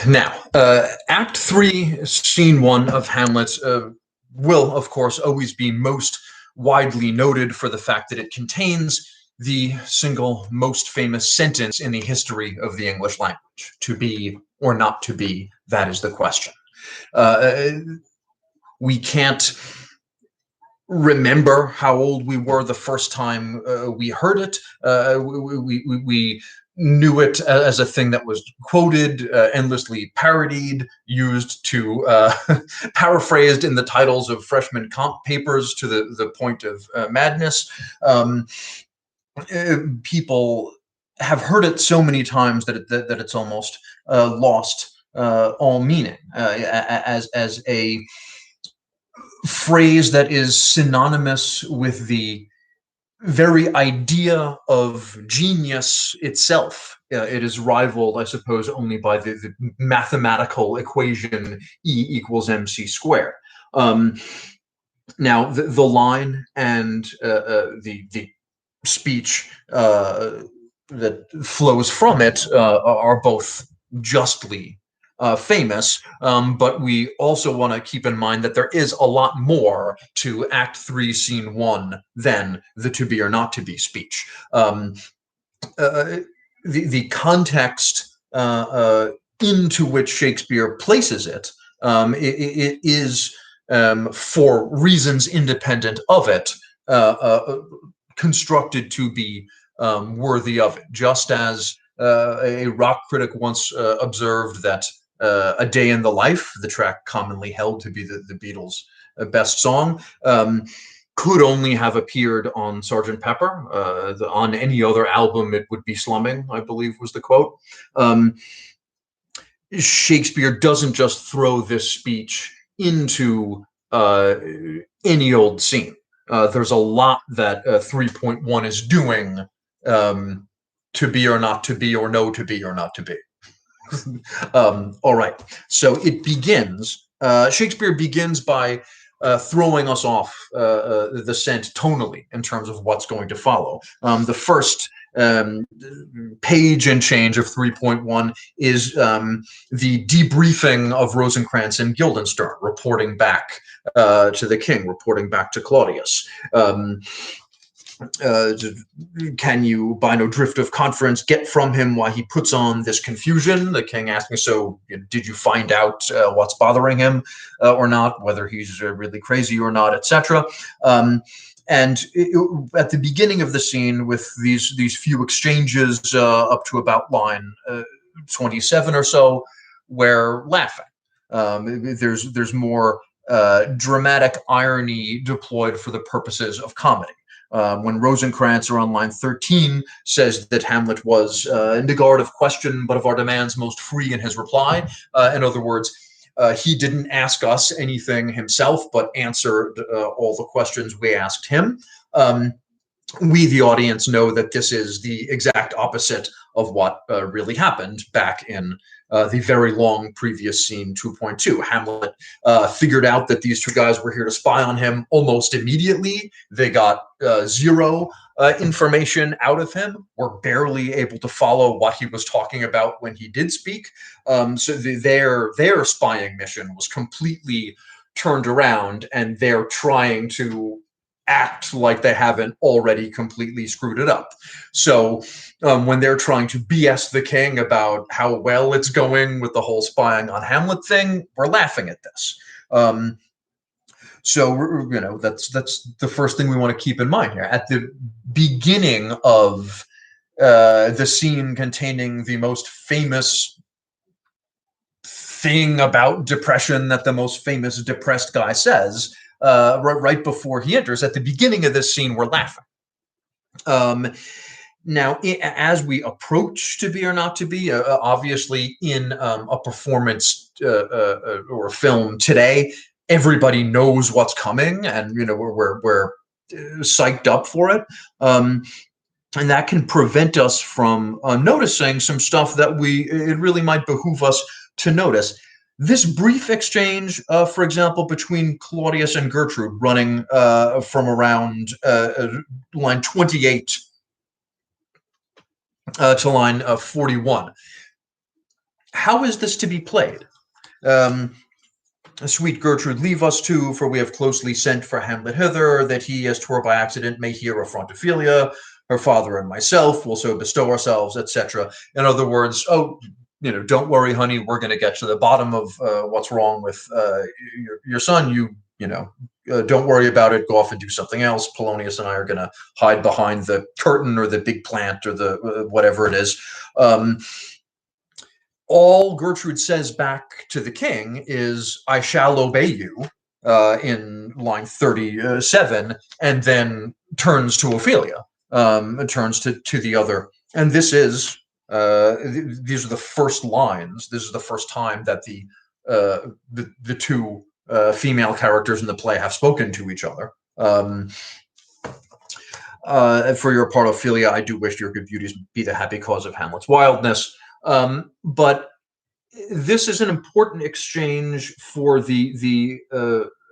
Now, Act 3, Scene 1 of Hamlet will, of course, always be most widely noted for the fact that it contains the single most famous sentence in the history of the English language. To be or not to be, that is the question. We can't remember how old we were the first time we heard it. We knew it as a thing that was quoted, endlessly parodied, used to paraphrased in the titles of freshman comp papers to the point of madness. People have heard it so many times that it's almost lost all meaning as a phrase that is synonymous with the very idea of genius itself. It is rivaled, I suppose, only by the mathematical equation E equals mc squared. Now, the line and the speech that flows from it are both justly famous, but we also want to keep in mind that there is a lot more to Act 3, Scene 1 than the to be or not to be speech. The context into which Shakespeare places it, it is, for reasons independent of it, constructed to be worthy of it. Just as a rock critic once observed that A Day in the Life, the track commonly held to be the Beatles' best song, could only have appeared on Sgt. Pepper. On any other album, it would be slumming, I believe was the quote. Shakespeare doesn't just throw this speech into any old scene. There's a lot that 3.1 is doing, to be or not to be, or no to be or not to be. All right, so it begins, Shakespeare begins by throwing us off the scent tonally in terms of what's going to follow. The first page and change of 3.1 is the debriefing of Rosencrantz and Guildenstern, reporting back to the king, reporting back to Claudius. Can you, by no drift of conference, get from him why he puts on this confusion? The king asking, so did you find out what's bothering him or not, whether he's really crazy or not, etc. And at the beginning of the scene, with these few exchanges up to about line 27 or so, we're laughing. There's more dramatic irony deployed for the purposes of comedy. When Rosencrantz, on line 13, says that Hamlet was in the guard of question, but of our demands most free in his reply. In other words, he didn't ask us anything himself, but answered all the questions we asked him. We, the audience, know that this is the exact opposite of what really happened back in the very long previous scene 2.2. Hamlet figured out that these two guys were here to spy on him almost immediately. They got zero information out of him, were barely able to follow what he was talking about when he did speak. So their spying mission was completely turned around, and they're trying to act like they haven't already completely screwed it up. So when they're trying to BS the king about how well it's going with the whole spying on Hamlet thing, we're laughing at this. So, you know, that's the first thing we want to keep in mind here. At the beginning of the scene containing the most famous thing about depression that the most famous depressed guy says, right before he enters, at the beginning of this scene, we're laughing. Now, as we approach to be or not to be, obviously in a performance or a film today, everybody knows what's coming, and you know we're psyched up for it, and that can prevent us from noticing some stuff that it really might behoove us to notice. This brief exchange, for example, between Claudius and Gertrude, running from around line 28 to line 41. How is this to be played? Um, Sweet Gertrude, leave us too, for we have closely sent for Hamlet hither, that he, as 'twere by accident, may hear affront Ophelia, her father and myself will so bestow ourselves, etc. In other words, oh, don't worry, honey, we're going to get to the bottom of what's wrong with your son. Don't worry about it. Go off and do something else. Polonius and I are going to hide behind the curtain or the big plant or the whatever it is. All Gertrude says back to the king is, I shall obey you, in line 37, and then turns to Ophelia, and turns to the other. And this is, these are the first lines. This is the first time that the two female characters in the play have spoken to each other. For your part, Ophelia, I do wish your good beauties be the happy cause of Hamlet's wildness. But this is an important exchange for the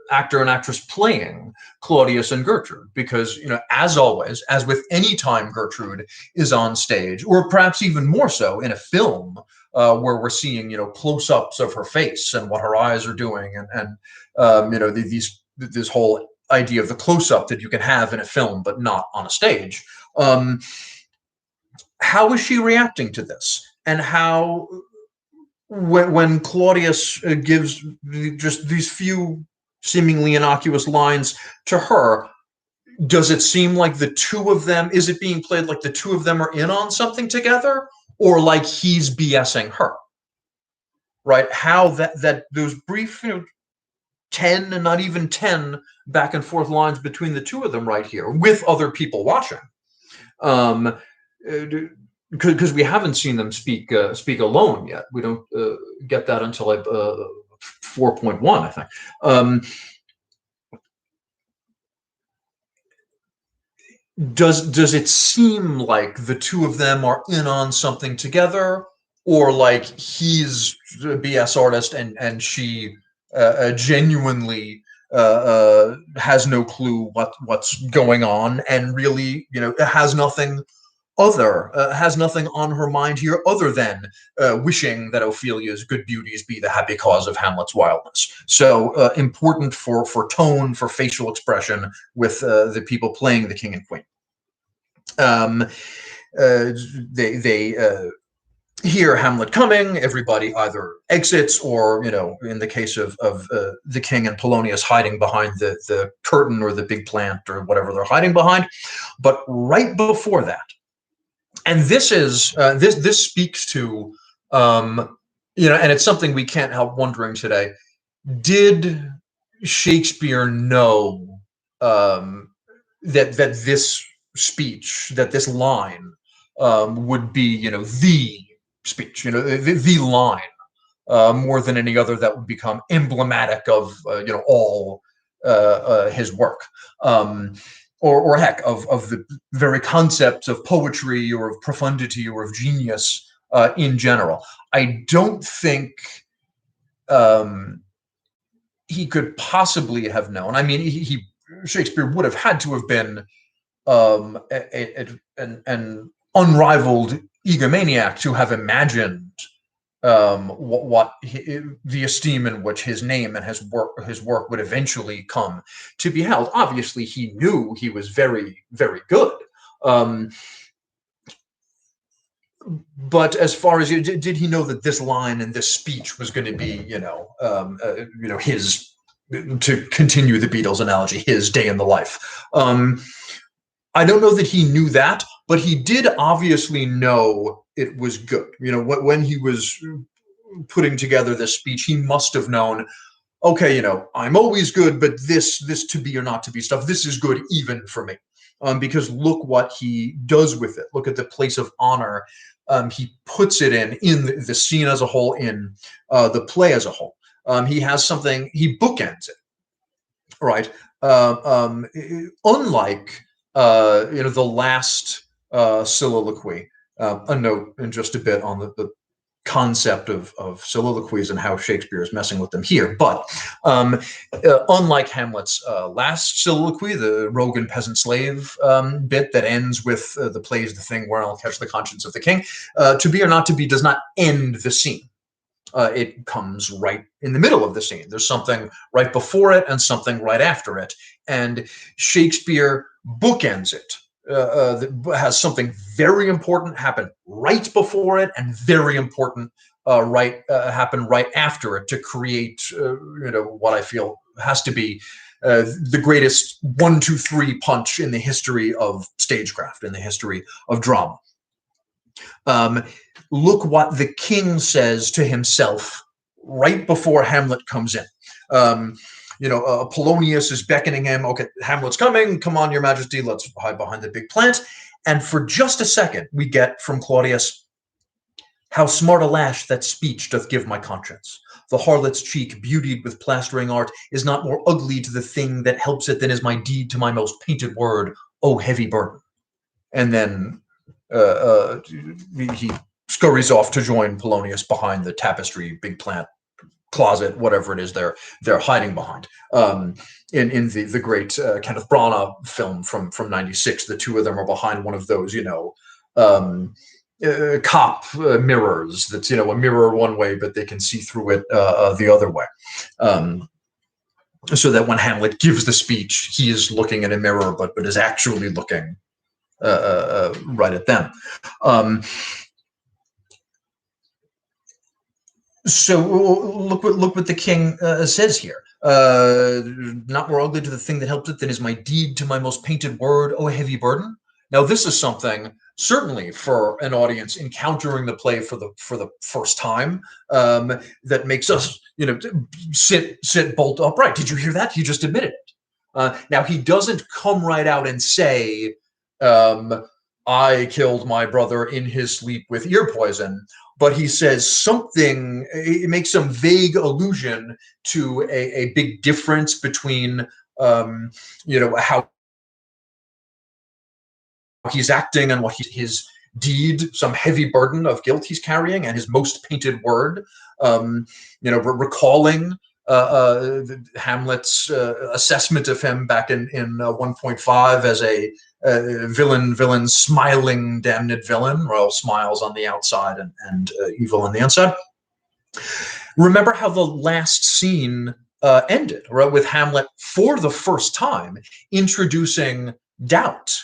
actor and actress playing Claudius and Gertrude, because, as always, as with any time Gertrude is on stage, or perhaps even more so in a film, where we're seeing, close-ups of her face and what her eyes are doing, and this whole idea of the close-up that you can have in a film but not on a stage. How is she reacting to this? And how, when Claudius gives just these few seemingly innocuous lines to her, does it seem like the two of them, is it being played like the two of them are in on something together, or like he's BSing her? Right? How that those brief, 10 and not even 10 back and forth lines between the two of them right here with other people watching. Because we haven't seen them speak alone yet. We don't get that until 4.1, I think. Does it seem like the two of them are in on something together, or like he's a BS artist and she genuinely has no clue what's going on, and really, has nothing on her mind here other than wishing that Ophelia's good beauties be the happy cause of Hamlet's wildness. So important for tone, for facial expression with the people playing the king and queen. They hear Hamlet coming. Everybody either exits, or, in the case of the king and Polonius, hiding behind the curtain or the big plant or whatever they're hiding behind. But right before that, and this is this speaks to, and it's something we can't help wondering today. Did Shakespeare know that this speech, that this line, would be, the speech, the line, more than any other, that would become emblematic of all his work? Or heck, of the very concepts of poetry or of profundity or of genius in general. I don't think he could possibly have known. I mean, Shakespeare would have had to have been an unrivaled egomaniac to have imagined the esteem in which his name and his work would eventually come to be held. Obviously, he knew he was very, very good. But as far as, did he know that this line and this speech was going to be, his, to continue the Beatles analogy, his day in the life? I don't know that he knew that, but he did obviously know it was good. When he was putting together this speech, he must have known, okay, I'm always good, but this to be or not to be stuff, this is good even for me. Because look what he does with it. Look at the place of honor he puts it in the scene as a whole, in the play as a whole. He has something, he bookends it, right? Unlike the last soliloquy, a note in just a bit on the concept of soliloquies and how Shakespeare is messing with them here. But unlike Hamlet's last soliloquy, the rogue and peasant slave bit that ends with the play is the thing where I'll catch the conscience of the king, to be or not to be does not end the scene. It comes right in the middle of the scene. There's something right before it and something right after it. And Shakespeare bookends it. Has something very important happen right before it and very important happen right after it to create what I feel has to be the greatest 1, 2, 3 punch in the history of stagecraft, in the history of drama. Look what the king says to himself right before Hamlet comes in. Polonius is beckoning him. Okay, Hamlet's coming. Come on, your majesty. Let's hide behind the big plant. And for just a second, we get from Claudius, how smart a lash that speech doth give my conscience. The harlot's cheek, beautied with plastering art, is not more ugly to the thing that helps it than is my deed to my most painted word, oh heavy burden. And then he scurries off to join Polonius behind the tapestry, big plant, closet, whatever it is they're hiding behind. In the great Kenneth Branagh film from '96, the two of them are behind one of those, cop mirrors. That's a mirror one way, but they can see through it the other way. So that when Hamlet gives the speech, he is looking in a mirror, but is actually looking right at them. So look what the king says here. Not more ugly to the thing that helped it than is my deed to my most painted word, oh heavy burden. Now this is something certainly for an audience encountering the play for the first time that makes us sit bolt upright. Did you hear that? He just admitted it. Now he doesn't come right out and say, I killed my brother in his sleep with ear poison. But he says something, it makes some vague allusion to a big difference between, how he's acting and what his deed, some heavy burden of guilt he's carrying, and his most painted word, recalling Hamlet's assessment of him back in 1.5 as a villain, smiling, damned villain, well, smiles on the outside and evil on the inside. Remember how the last scene ended, right? With Hamlet, for the first time, introducing doubt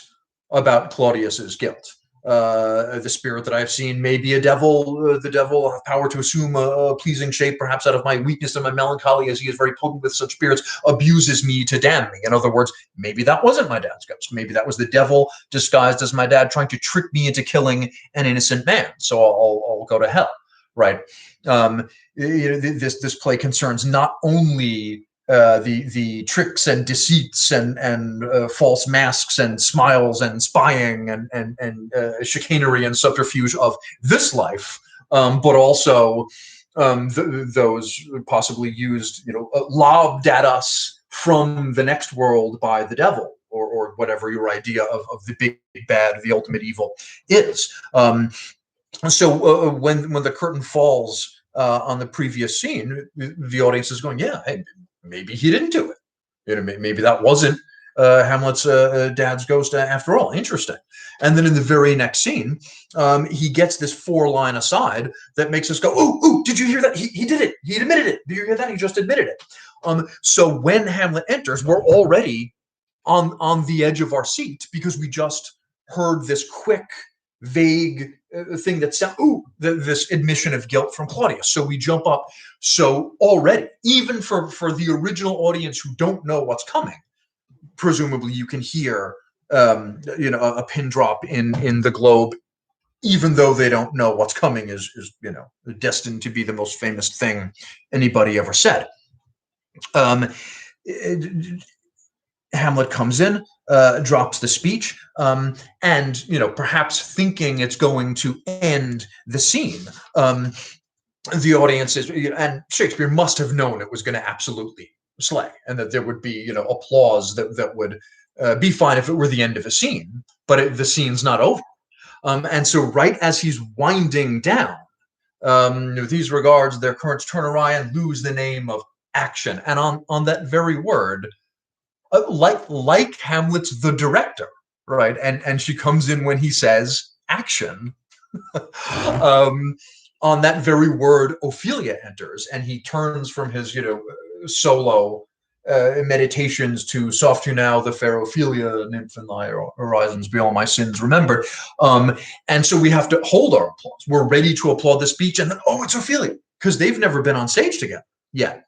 about Claudius's guilt. The spirit that I have seen may be a devil. The devil have power to assume a pleasing shape, perhaps out of my weakness and my melancholy, as he is very potent with such spirits, abuses me to damn me. In other words, maybe that wasn't my dad's ghost. Maybe that was the devil disguised as my dad, trying to trick me into killing an innocent man. So I'll go to hell, right? This play concerns not only the tricks and deceits and false masks and smiles and spying and chicanery and subterfuge of this life, but also those possibly used, lobbed at us from the next world by the devil or whatever your idea of the big bad, the ultimate evil is. So when the curtain falls on the previous scene, the audience is going, yeah, hey, maybe he didn't do it. Maybe that wasn't Hamlet's dad's ghost after all. Interesting. And then in the very next scene, he gets this 4-line aside that makes us go, "Ooh, did you hear that? He did it. He admitted it. Did you hear that? He just admitted it." So when Hamlet enters, we're already on the edge of our seat because we just heard this quick, vague thing that sounds, this admission of guilt from Claudius. So we jump up. So already, even for the original audience who don't know what's coming, presumably you can hear a pin drop in the globe, even though they don't know what's coming is destined to be the most famous thing anybody ever said. Hamlet comes in, drops the speech, and perhaps thinking it's going to end the scene. The audience is, and Shakespeare must have known it was going to absolutely slay, and that there would be applause that would be fine if it were the end of a scene, but the scene's not over. And so right as he's winding down, With these regards, their currents turn awry and lose the name of action. And on that very word, like Hamlet's the director, right? And she comes in when he says action. um, on that very word, Ophelia enters, and he turns from his, solo meditations to "Soft you now, the fair Ophelia, nymph in thy horizons, be all my sins remembered." And so we have to hold our applause. We're ready to applaud the speech, and then, oh, it's Ophelia, because they've never been on stage together yet.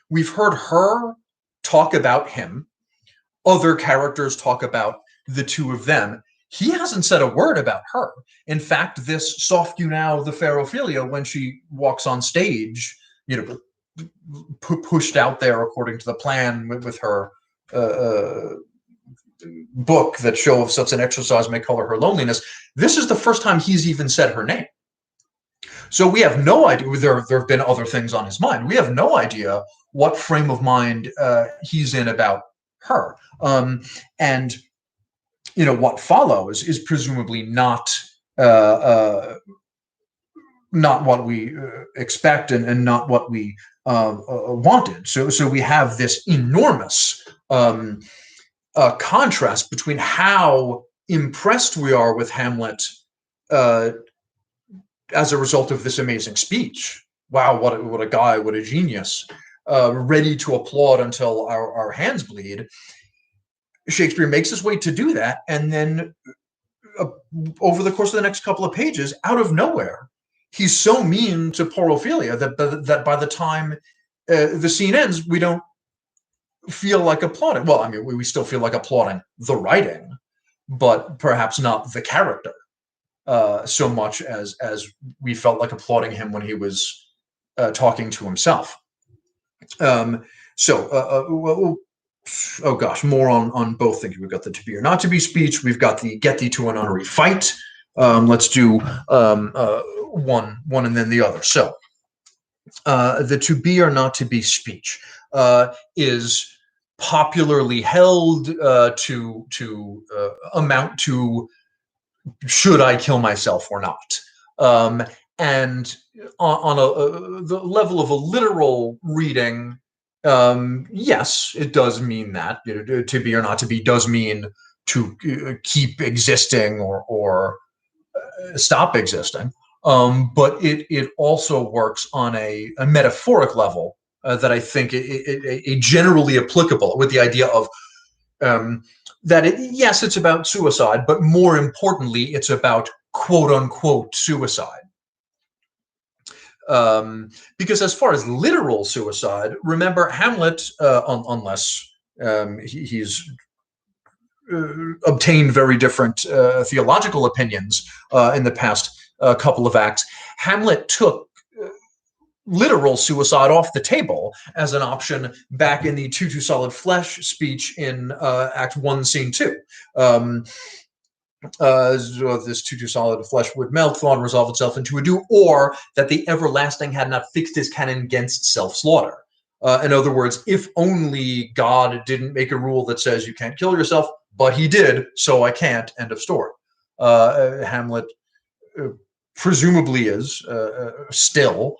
We've heard her talk about him. Other characters talk about the two of them. He hasn't said a word about her. In fact, this "soft you now, the fair Ophelia," when she walks on stage, pushed out there according to the plan with her book that show of such an exercise may color her loneliness. This is the first time he's even said her name. So we have no idea. There have been other things on his mind. We have no idea what frame of mind he's in about her. And what follows is presumably not what we expect and not what we wanted. So we have this enormous contrast between how impressed we are with Hamlet as a result of this amazing speech. Wow, what a guy, what a genius! Ready to applaud until our hands bleed. Shakespeare makes his way to do that, and then over the course of the next couple of pages, out of nowhere, he's so mean to poor Ophelia that by the time the scene ends, we don't feel like applauding. Well, I mean, we still feel like applauding the writing, but perhaps not the character so much as we felt like applauding him when he was talking to himself. Oh gosh, more on both things. We've got the to be or not to be speech. We've got the get thee to an honorary fight. Let's do one and then the other. So the to be or not to be speech is popularly held to amount to should I kill myself or not. And on the level of a literal reading, yes, it does mean that. To be or not to be does mean to keep existing or stop existing. But it also works on a metaphoric level that I think a generally applicable, with the idea of that yes, it's about suicide, but more importantly, it's about quote unquote suicide. Because as far as literal suicide, remember Hamlet, unless he's obtained very different theological opinions in the past couple of acts, Hamlet took literal suicide off the table as an option back in the "to solid flesh" speech in Act 1, Scene 2. This to solid flesh would melt, thaw, and resolve itself into a dew, or that the everlasting had not fixed his cannon against self-slaughter. In other words, if only God didn't make a rule that says you can't kill yourself, but he did, so I can't, end of story. Hamlet presumably is still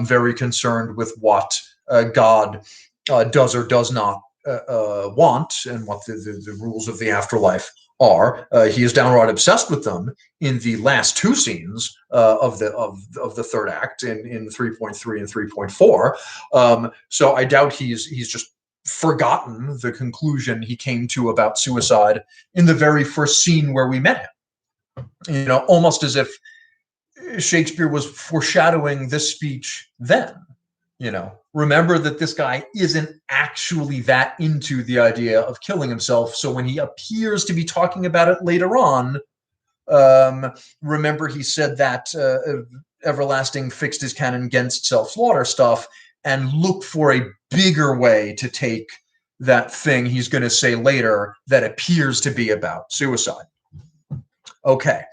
very concerned with what God does or does not want, and what the rules of the afterlife are. He is downright obsessed with them in the last two scenes of the third act in 3.3 and 3.4. So I doubt he's just forgotten the conclusion he came to about suicide in the very first scene where we met him. Almost as if Shakespeare was foreshadowing this speech then. Remember that this guy isn't actually that into the idea of killing himself. So when he appears to be talking about it later on, remember he said that everlasting fixed his cannon against self-slaughter stuff, and look for a bigger way to take that thing he's going to say later that appears to be about suicide. Okay,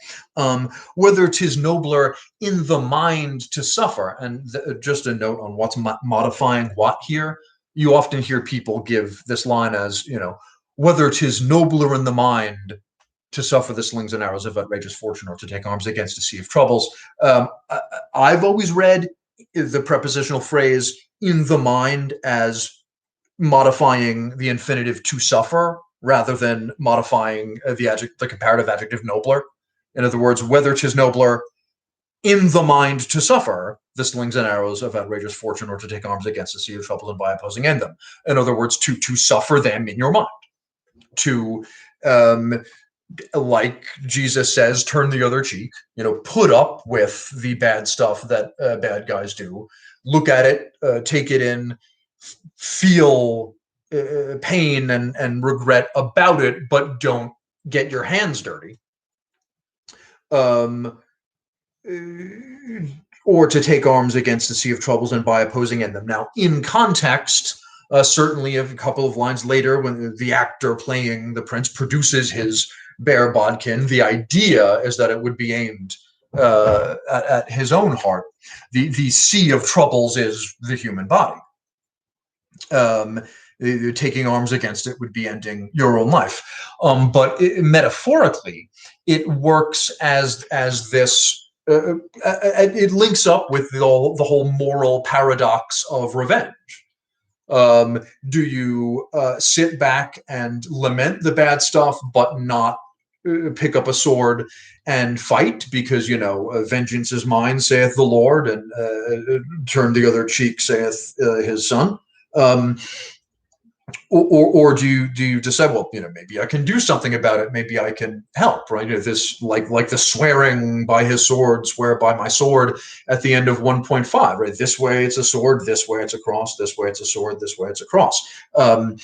whether 'tis nobler in the mind to suffer, and just a note on what's modifying what here. You often hear people give this line as, whether 'tis nobler in the mind to suffer the slings and arrows of outrageous fortune, or to take arms against a sea of troubles. I've always read the prepositional phrase in the mind as modifying the infinitive to suffer rather than modifying the comparative adjective nobler. In other words, whether 'tis nobler in the mind to suffer the slings and arrows of outrageous fortune, or to take arms against a sea of troubles and by opposing end them. In other words, to suffer them in your mind, to like Jesus says, turn the other cheek, put up with the bad stuff that bad guys do, look at it, take it in, feel pain and regret about it, but don't get your hands dirty. Or to take arms against the sea of troubles and by opposing end them. Now, in context, certainly a couple of lines later, when the actor playing the prince produces his bare bodkin, the idea is that it would be aimed at his own heart. The sea of troubles is the human body. Taking arms against it would be ending your own life. But metaphorically, it works as this. It links up with the whole moral paradox of revenge. Do you sit back and lament the bad stuff, but not pick up a sword and fight because, vengeance is mine, saith the Lord, and turn the other cheek, saith his son? Or do you decide, well, maybe I can do something about it, maybe I can help, right? This like the swearing by his sword, swear by my sword at the end of 1.5, right? This way it's a sword, this way it's a cross, this way it's a sword, this way it's a cross. And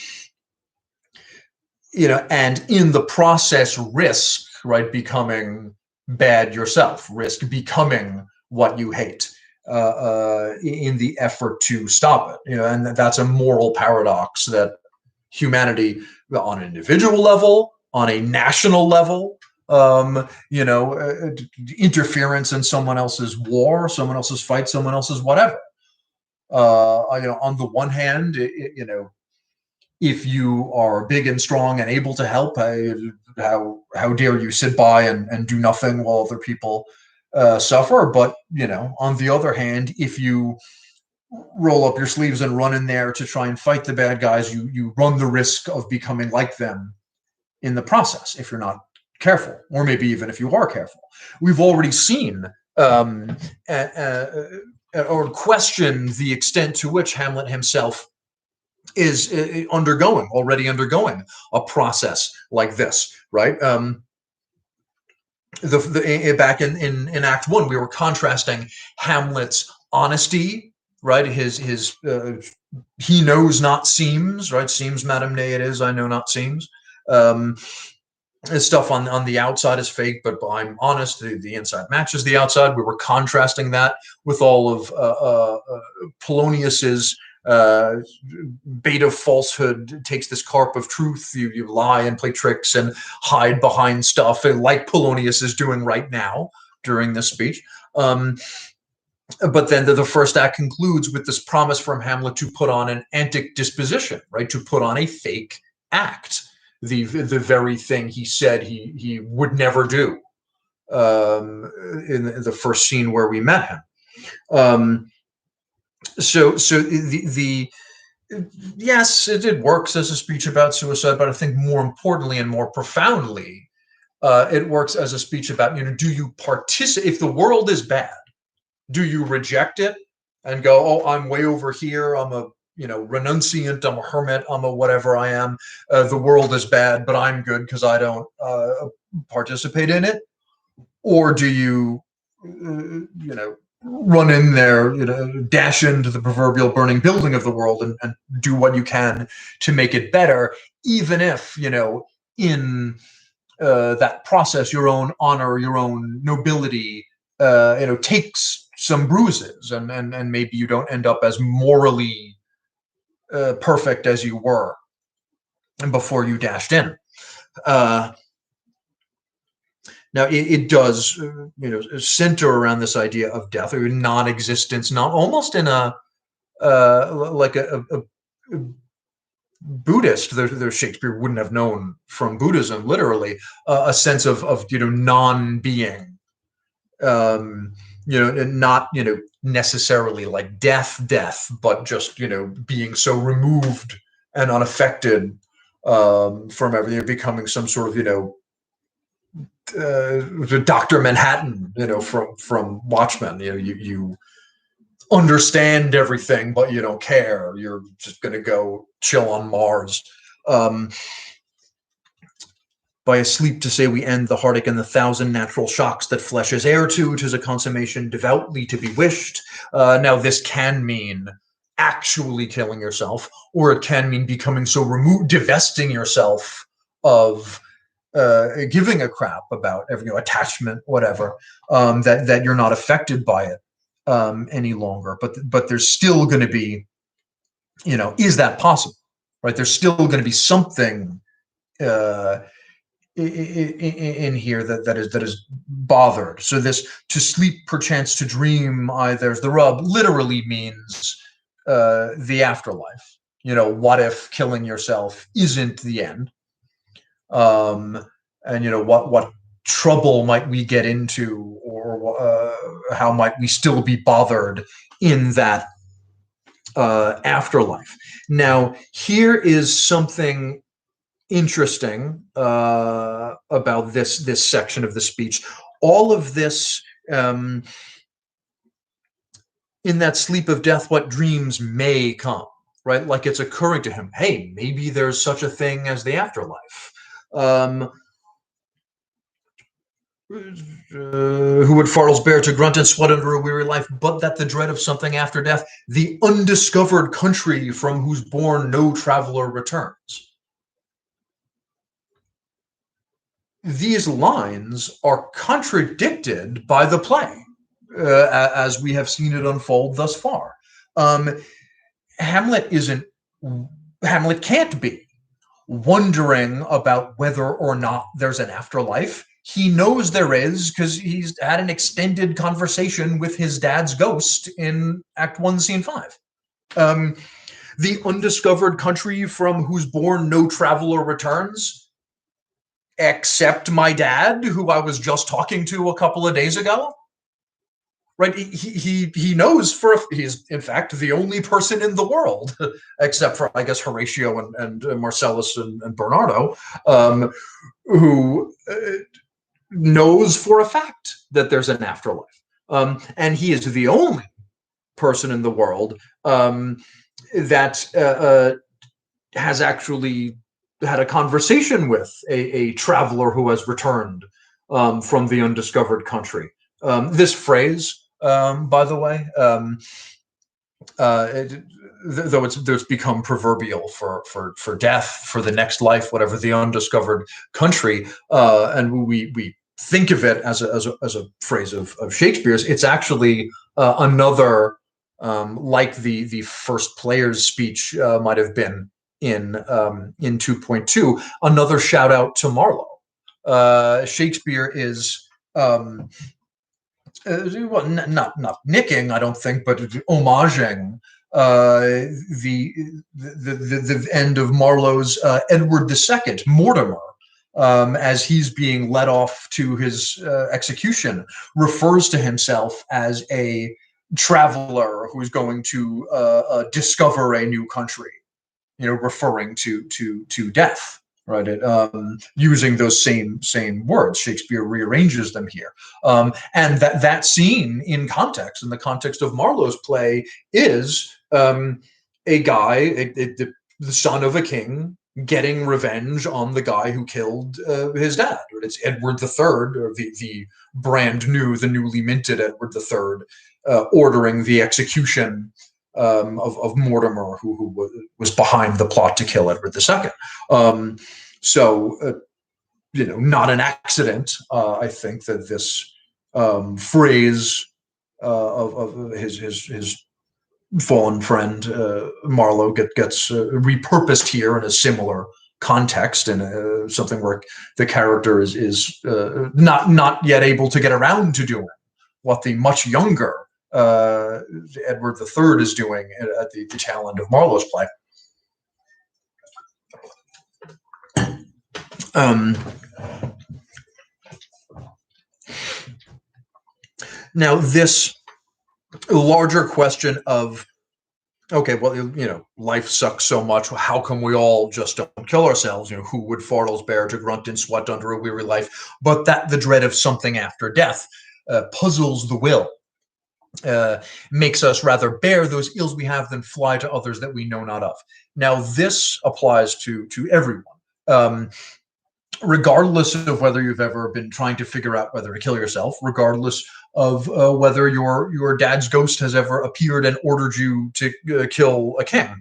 in the process, risk, right, becoming bad yourself, risk becoming what you hate. In the effort to stop it, and that's a moral paradox that humanity, on an individual level, on a national level, interference in someone else's war, someone else's fight, someone else's whatever. On the one hand, if you are big and strong and able to help, how dare you sit by and do nothing while other people suffer? But on the other hand, if you roll up your sleeves and run in there to try and fight the bad guys, you run the risk of becoming like them in the process if you're not careful, or maybe even if you are careful. We've already seen or questioned the extent to which Hamlet himself is already undergoing a process like this, right? Back in Act 1, we were contrasting Hamlet's honesty, right? His he knows not seems, right? Seems, madam, nay, it is, I know not seems. Stuff on the outside is fake, but I'm honest. The inside matches the outside. We were contrasting that with all of Polonius's bait of falsehood. Takes this carp of truth. You lie and play tricks and hide behind stuff, like Polonius is doing right now during this speech. But then the first act concludes with this promise from Hamlet to put on an antic disposition, right? To put on a fake act, the very thing he said he would never do in the first scene where we met him. So yes, it works as a speech about suicide, but I think more importantly and more profoundly, it works as a speech about, do you participate? If the world is bad, do you reject it and go, oh, I'm way over here, I'm a renunciant, I'm a hermit, I'm a whatever I am, the world is bad, but I'm good because I don't participate in it? Or do you run in there, dash into the proverbial burning building of the world and do what you can to make it better, even if, in that process, your own honor, your own nobility, takes some bruises, and maybe you don't end up as morally perfect as you were before you dashed in. Now, it does, center around this idea of death or non-existence, not almost in a like a Buddhist, though Shakespeare wouldn't have known from Buddhism literally, a sense of non-being, not necessarily like death, but just being so removed and unaffected from everything, becoming some sort of Dr. Manhattan, from Watchmen. You understand everything, but you don't care. You're just going to go chill on Mars. By a sleep to say we end the heartache and the thousand natural shocks that flesh is heir to, 'tis a consummation devoutly to be wished. Now, this can mean actually killing yourself, or it can mean becoming so removed, divesting yourself of giving a crap about every attachment, whatever, that you're not affected by it any longer. But there's still going to be, is that possible? Right? There's still going to be something in here that is bothered. So this to sleep perchance to dream, there's the rub, literally means the afterlife. What if killing yourself isn't the end? And what trouble might we get into, or how might we still be bothered in that afterlife? Now, here is something interesting about this section of the speech. All of this, in that sleep of death, what dreams may come, right? Like it's occurring to him, hey, maybe there's such a thing as the afterlife. Who would fartles bear to grunt and sweat under a weary life, but that the dread of something after death, the undiscovered country from whose bourne no traveler returns. These lines are contradicted by the play, as we have seen it unfold thus far. Hamlet can't be wondering about whether or not there's an afterlife. He knows there is because he's had an extended conversation with his dad's ghost in Act 1, Scene 5. The undiscovered country from whose bourne no traveler returns, except my dad, who I was just talking to a couple of days ago. Right? He knows he's in fact the only person in the world, except for I guess Horatio and Marcellus and Bernardo, who knows for a fact that there's an afterlife, and he is the only person in the world that has actually had a conversation with a traveler who has returned from the undiscovered country. This phrase, by the way, though it's become proverbial for death, for the next life, whatever, the undiscovered country, and we think of it as a phrase of Shakespeare's. It's actually another, like the first player's speech might have been in 2.2, another shout out to Marlowe. Shakespeare is well, not nicking, I don't think, but homaging the end of Marlowe's Edward II, Mortimer, as he's being led off to his execution, refers to himself as a traveler who's going to discover a new country, referring to death. Right, using those same words. Shakespeare rearranges them here, and that scene in the context of Marlowe's play, is a guy, the son of a king, getting revenge on the guy who killed his dad. It's Edward III, or the brand new, the newly minted Edward III, ordering the execution of Mortimer, who was behind the plot to kill Edward II. So, not an accident, I think, that this phrase of his fallen friend Marlowe gets repurposed here in a similar context, and something where the character is not yet able to get around to doing what the much younger Edward III is doing at the tail end of Marlowe's play. Um, Now, this larger question of, okay, well, life sucks so much. How come we all just don't kill ourselves? Who would Fardels bear to grunt and sweat under a weary life? But that the dread of something after death puzzles the will, makes us rather bear those ills we have than fly to others that we know not of. Now, this applies to everyone. Regardless of whether you've ever been trying to figure out whether to kill yourself, regardless of whether your dad's ghost has ever appeared and ordered you to kill a king.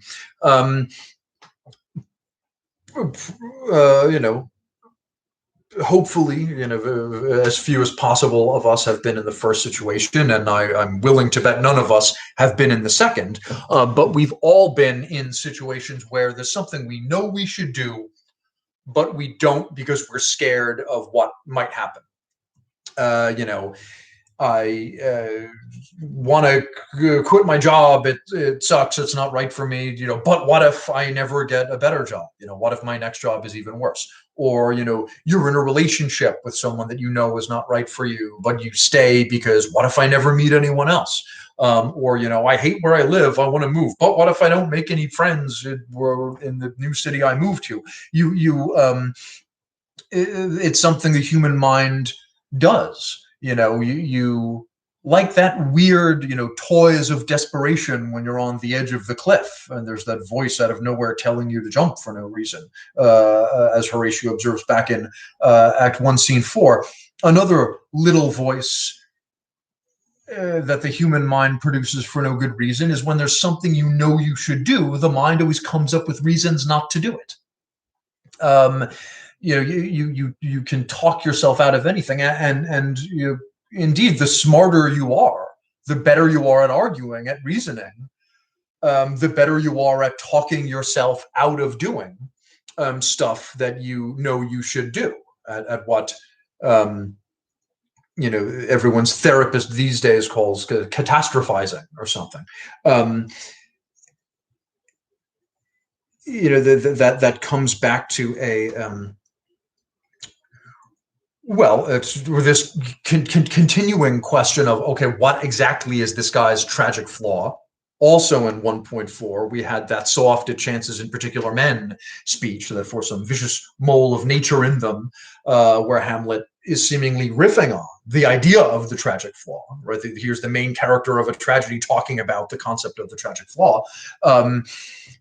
Hopefully, as few as possible of us have been in the first situation, and I'm willing to bet none of us have been in the second. But we've all been in situations where there's something we know we should do, but we don't because we're scared of what might happen. I want to quit my job. It sucks. It's not right for me. But what if I never get a better job? What if my next job is even worse? Or, you're in a relationship with someone that is not right for you, but you stay because what if I never meet anyone else? Or, I hate where I live. I want to move. But what if I don't make any friends in the new city I moved to? It's something the human mind does. You like that weird, toys of desperation when you're on the edge of the cliff and there's that voice out of nowhere telling you to jump for no reason, as Horatio observes back in Act 1, Scene 4. Another little voice that the human mind produces for no good reason is when there's something you should do, the mind always comes up with reasons not to do it. You can talk yourself out of anything, and indeed, the smarter you are, the better you are at arguing, at reasoning, the better you are at talking yourself out of doing stuff that you should do, at what everyone's therapist these days calls catastrophizing or something. That comes back to a it's this continuing question of, okay, what exactly is this guy's tragic flaw? Also in 1.4, we had that "so oft it chances in particular men" speech, that for some vicious mole of nature in them, where Hamlet is seemingly riffing on the idea of the tragic flaw. Right? Here's the main character of a tragedy talking about the concept of the tragic flaw. And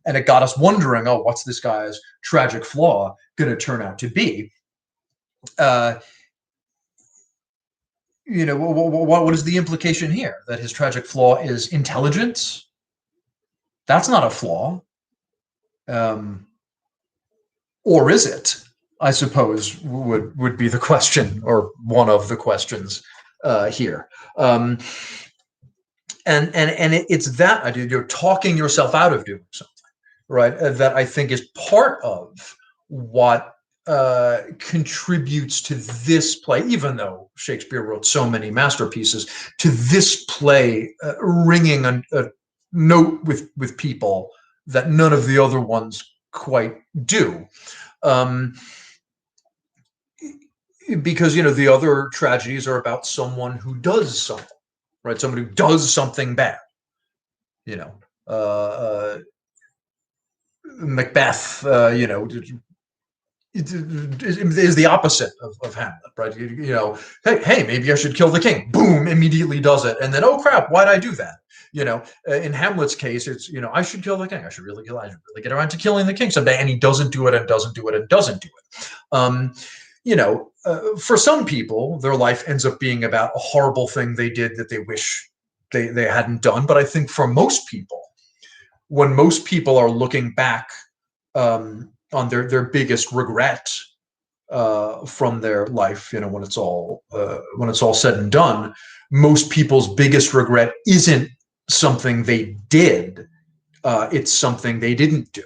it got us wondering, what's this guy's tragic flaw going to turn out to be? What is the implication here? That his tragic flaw is intelligence? That's not a flaw. Or is it? I suppose would be the question, or one of the questions here. And it's that idea, you're talking yourself out of doing something, right? That I think is part of what contributes to this play, even though Shakespeare wrote so many masterpieces, to this play ringing a note with people that none of the other ones quite do. Because the other tragedies are about someone who does something, right? Someone who does something bad. Macbeth, is the opposite of Hamlet, right? Hey, maybe I should kill the king. Boom, immediately does it, and then, oh crap, why'd I do that? In Hamlet's case, it's I should kill the king. I should really get around to killing the king someday, and he doesn't do it, and doesn't do it, and doesn't do it. For some people, their life ends up being about a horrible thing they did that they wish they hadn't done. But I think for most people, when most people are looking back on their biggest regret from their life, when it's all said and done, most people's biggest regret isn't something they did; it's something they didn't do.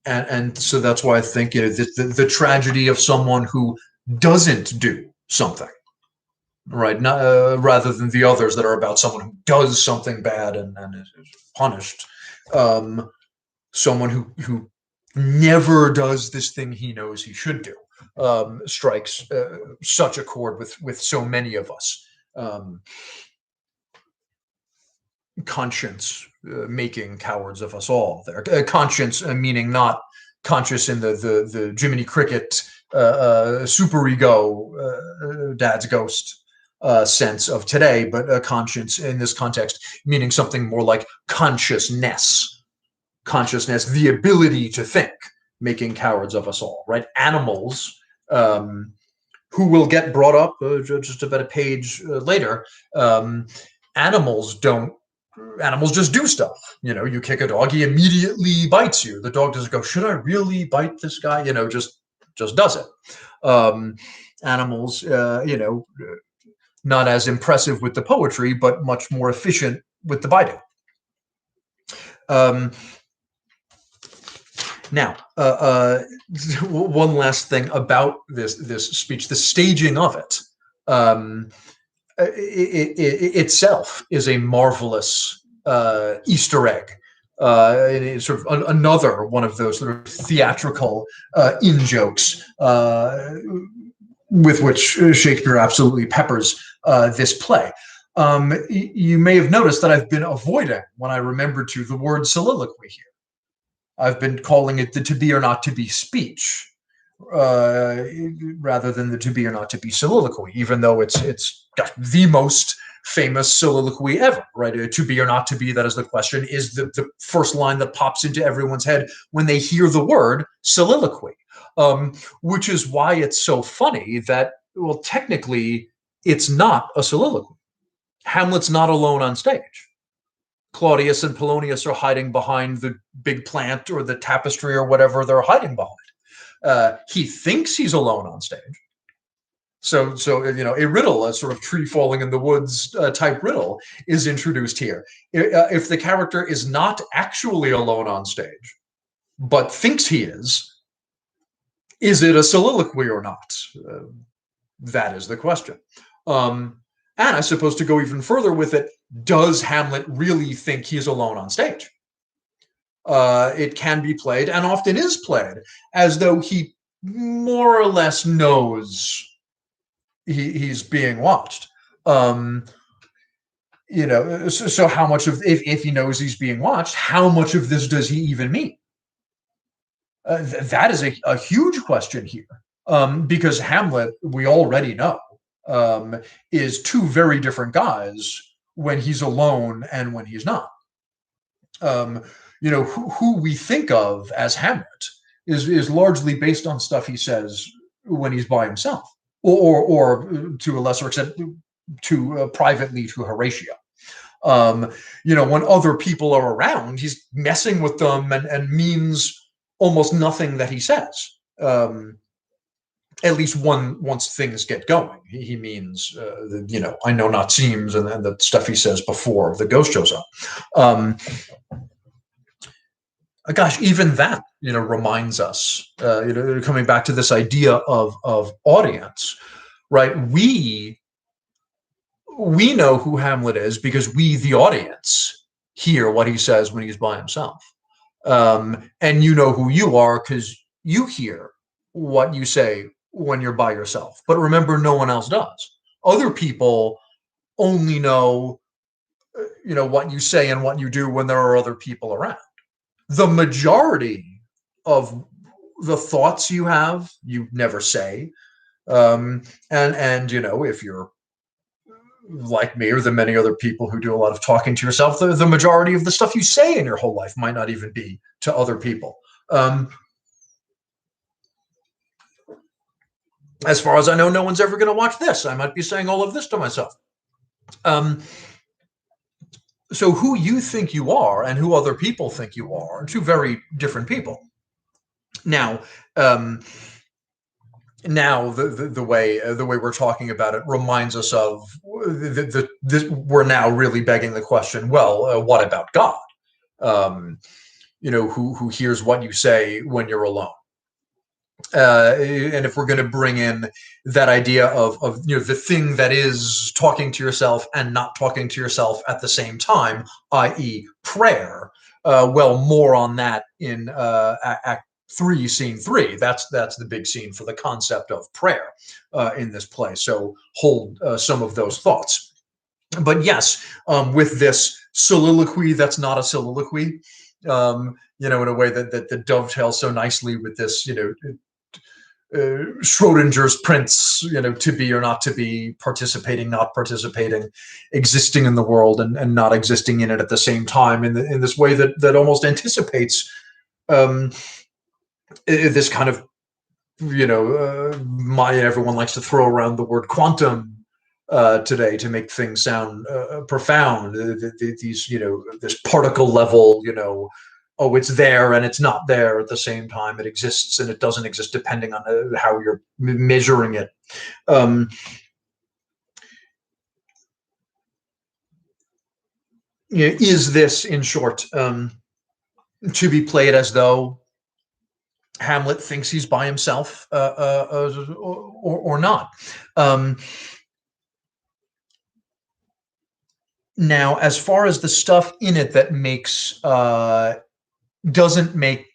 And so that's why I think the tragedy of someone who doesn't do something, right? Not rather than the others that are about someone who does something bad and is punished. Someone who never does this thing he knows he should do, strikes such a chord with so many of us. Um, Conscience making cowards of us all. There, conscience meaning not conscious in the Jiminy Cricket superego dad's ghost sense of today, but conscience in this context meaning something more like consciousness, the ability to think, making cowards of us all. Right? Animals. Who will get brought up just about a page later. Animals don't Animals just do stuff. You kick a dog, he immediately bites you. The dog doesn't go, should I really bite this guy? Just does it. Animals, not as impressive with the poetry, but much more efficient with the biting. Now, one last thing about this speech, the staging of it. It itself is a marvelous Easter egg. It's sort of another one of those sort of theatrical in-jokes with which Shakespeare absolutely peppers this play. You may have noticed that I've been avoiding, when I remember to, the word soliloquy here. I've been calling it the to be or not to be speech, rather than the to be or not to be soliloquy, even though it's the most famous soliloquy ever, right? To be or not to be, that is the question, is the first line that pops into everyone's head when they hear the word soliloquy, which is why it's so funny that, well, technically, it's not a soliloquy. Hamlet's not alone on stage. Claudius and Polonius are hiding behind the big plant or the tapestry or whatever they're hiding behind. He thinks he's alone on stage. So a riddle, a sort of tree falling in the woods type riddle, is introduced here. If the character is not actually alone on stage, but thinks he is it a soliloquy or not? That is the question. And I suppose, to go even further with it, does Hamlet really think he's alone on stage? It can be played, and often is played, as though he more or less knows he's being watched. So how much of, if he knows he's being watched, how much of this does he even mean? That is a huge question here, because Hamlet, we already know, is two very different guys when he's alone and when he's not. Who we think of as Hamlet is largely based on stuff he says when he's by himself, or to a lesser extent, privately to Horatio. When other people are around, he's messing with them and means almost nothing that he says. At least once things get going, he means, I know not seems, and the stuff he says before the ghost shows up. Gosh, even that, reminds us, coming back to this idea of audience, right? We know who Hamlet is because we, the audience, hear what he says when he's by himself. And you know who you are because you hear what you say when you're by yourself. But remember, no one else does. Other people only know, what you say and what you do when there are other people around. The majority of the thoughts you have, you never say. And if you're like me or the many other people who do a lot of talking to yourself, the majority of the stuff you say in your whole life might not even be to other people. As far as I know, no one's ever going to watch this. I might be saying all of this to myself. So who you think you are and who other people think you are two very different people. Now, the way we're talking about it reminds us of we're now really begging the question. Well, what about God? Who hears what you say when you're alone? And if we're going to bring in that idea of the thing that is talking to yourself and not talking to yourself at the same time, i.e., prayer. Well, more on that in Act 3, scene 3. That's the big scene for the concept of prayer in this play. So hold some of those thoughts. But yes, with this soliloquy that's not a soliloquy, in a way that dovetails so nicely with this, Schrodinger's prince, to be or not to be, participating, not participating, existing in the world and not existing in it at the same time, in this way that almost anticipates this kind of, everyone likes to throw around the word quantum today to make things sound profound. These, this particle level, oh, it's there and it's not there at the same time. It exists and it doesn't exist depending on how you're measuring it. Is this, in short, to be played as though Hamlet thinks he's by himself or not? Now, as far as the stuff in it that doesn't make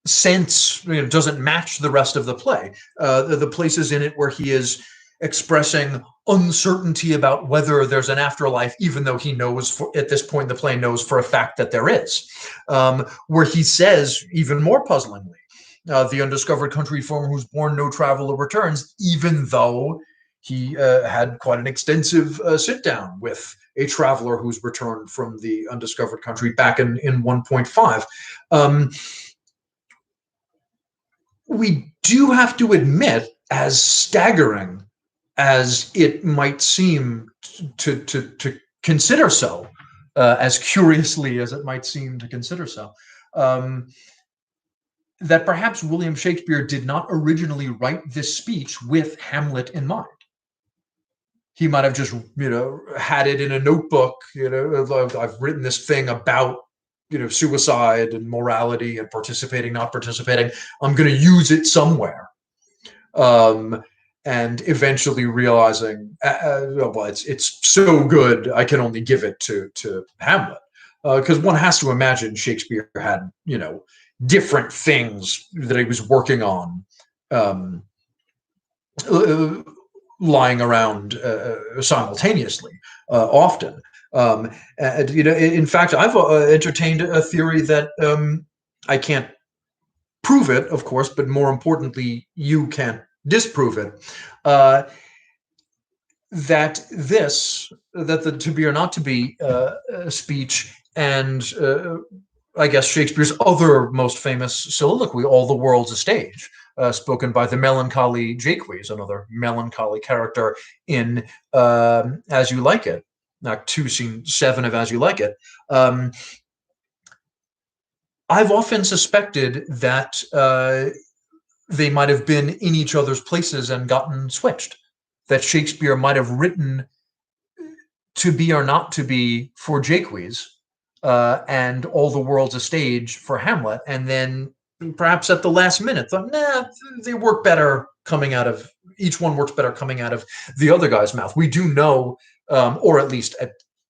sense, doesn't match the rest of the play, the places in it where he is expressing uncertainty about whether there's an afterlife, even though he knows at this point in the play knows for a fact that there is, where he says, even more puzzlingly, the undiscovered country from whose bourne no traveler returns, even though he had quite an extensive sit down with a traveler who's returned from the undiscovered country back in 1.5. We do have to admit, as staggering as it might seem to consider so, as curiously as it might seem to consider so, that perhaps William Shakespeare did not originally write this speech with Hamlet in mind. He might have just, had it in a notebook, I've written this thing about, suicide and morality and participating, not participating. I'm going to use it somewhere. And eventually realizing, well, it's so good, I can only give it to Hamlet. Because one has to imagine Shakespeare had, different things that he was working on, lying around simultaneously, often. In fact, I've entertained a theory that I can't prove it, of course, but more importantly, you can't disprove it, that the to be or not to be speech and I guess Shakespeare's other most famous soliloquy, All the World's a Stage, spoken by the melancholy Jaques, another melancholy character in As You Like It, Act 2, Scene 7 of As You Like It. I've often suspected that they might have been in each other's places and gotten switched, that Shakespeare might have written To Be or Not to Be for Jaques, and All the World's a Stage for Hamlet, and then perhaps at the last minute thought, they work better coming out of, each one works better coming out of the other guy's mouth. We do know, or at least